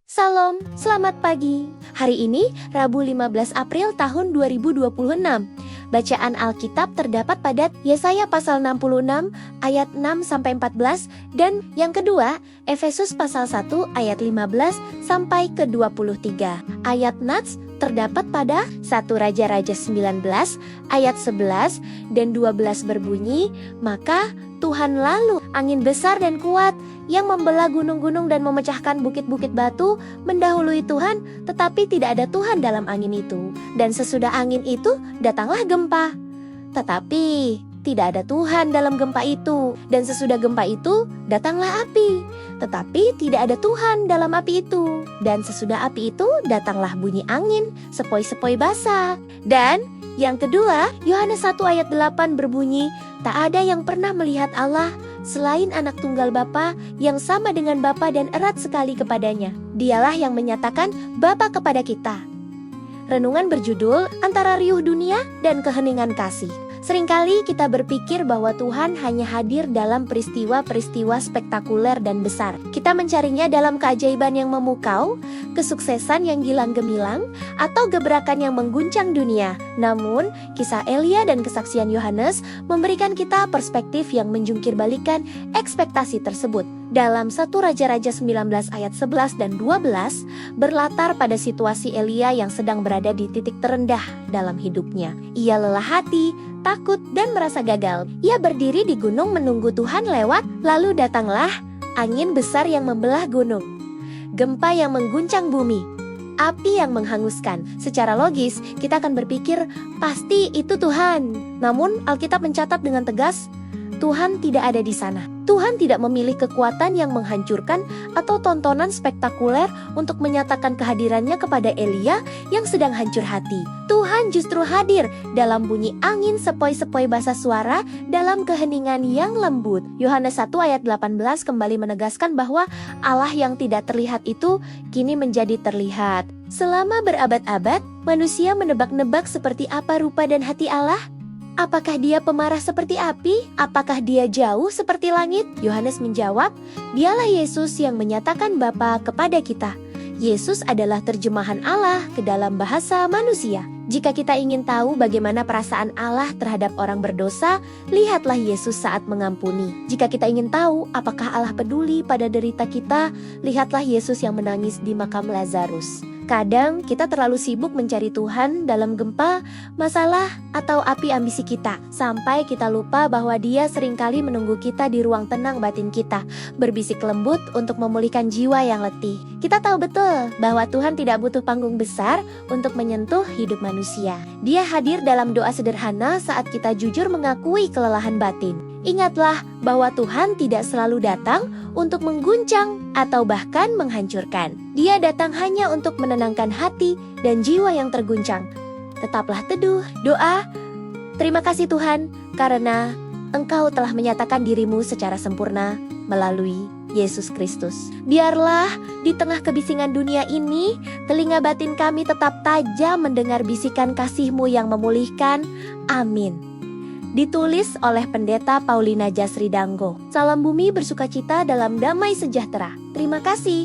Salam, selamat pagi. Hari ini Rabu 15 April tahun 2026. Bacaan Alkitab terdapat pada Yesaya pasal 66 ayat 6 sampai 14 dan yang kedua Efesus pasal 1 ayat 15 sampai ke 23. Ayat Nats terdapat pada 1 Raja-Raja 19 ayat 11 dan 12 berbunyi, maka Tuhan lalu angin besar dan kuat yang membelah gunung-gunung dan memecahkan bukit-bukit batu mendahului Tuhan, tetapi tidak ada Tuhan dalam angin itu. Dan sesudah angin itu datanglah gempa, tetapi tidak ada Tuhan dalam gempa itu. Dan sesudah gempa itu datanglah api, tetapi tidak ada Tuhan dalam api itu. Dan sesudah api itu datanglah bunyi angin, sepoi-sepoi basah. Dan yang kedua, Yohanes 1 ayat 8 berbunyi, tak ada yang pernah melihat Allah selain anak tunggal Bapa yang sama dengan Bapa dan erat sekali kepadanya. Dialah yang menyatakan Bapa kepada kita. Renungan berjudul Antara Riuh Dunia dan Keheningan Kasih. Seringkali kita berpikir bahwa Tuhan hanya hadir dalam peristiwa-peristiwa spektakuler dan besar. Kita mencarinya dalam keajaiban yang memukau, kesuksesan yang gilang gemilang, atau gebrakan yang mengguncang dunia. Namun, kisah Elia dan kesaksian Yohanes memberikan kita perspektif yang menjungkir balikan ekspektasi tersebut. Dalam 1 Raja-Raja 19 ayat 11 dan 12 berlatar pada situasi Elia yang sedang berada di titik terendah dalam hidupnya. Ia lelah hati, takut, dan merasa gagal. Ia berdiri di gunung menunggu Tuhan lewat, lalu datanglah angin besar yang membelah gunung, gempa yang mengguncang bumi, api yang menghanguskan. Secara logis, kita akan berpikir, pasti itu Tuhan. Namun, Alkitab mencatat dengan tegas, Tuhan tidak ada di sana. Tuhan tidak memilih kekuatan yang menghancurkan atau tontonan spektakuler untuk menyatakan kehadirannya kepada Elia yang sedang hancur hati. Tuhan justru hadir dalam bunyi angin sepoi-sepoi basah suara dalam keheningan yang lembut. Yohanes 1 ayat 18 kembali menegaskan bahwa Allah yang tidak terlihat itu kini menjadi terlihat. Selama berabad-abad, manusia menebak-nebak seperti apa rupa dan hati Allah. Apakah dia pemarah seperti api? Apakah dia jauh seperti langit? Yohanes menjawab, dialah Yesus yang menyatakan Bapa kepada kita. Yesus adalah terjemahan Allah ke dalam bahasa manusia. Jika kita ingin tahu bagaimana perasaan Allah terhadap orang berdosa, lihatlah Yesus saat mengampuni. Jika kita ingin tahu apakah Allah peduli pada derita kita, lihatlah Yesus yang menangis di makam Lazarus. Kadang kita terlalu sibuk mencari Tuhan dalam gempa, masalah, atau api ambisi kita, sampai kita lupa bahwa Dia seringkali menunggu kita di ruang tenang batin kita, berbisik lembut untuk memulihkan jiwa yang letih. Kita tahu betul bahwa Tuhan tidak butuh panggung besar untuk menyentuh hidup manusia. Dia hadir dalam doa sederhana saat kita jujur mengakui kelelahan batin. Ingatlah bahwa Tuhan tidak selalu datang untuk mengguncang atau bahkan menghancurkan. Dia datang hanya untuk menenangkan hati dan jiwa yang terguncang. Tetaplah teduh, doa. Terima kasih Tuhan, karena Engkau telah menyatakan dirimu secara sempurna melalui Yesus Kristus. Biarlah di tengah kebisingan dunia ini, telinga batin kami tetap tajam mendengar bisikan kasih-Mu yang memulihkan. Amin. Ditulis oleh Pendeta Paulina Jasri Danggo. Salam bumi bersukacita dalam damai sejahtera. Terima kasih.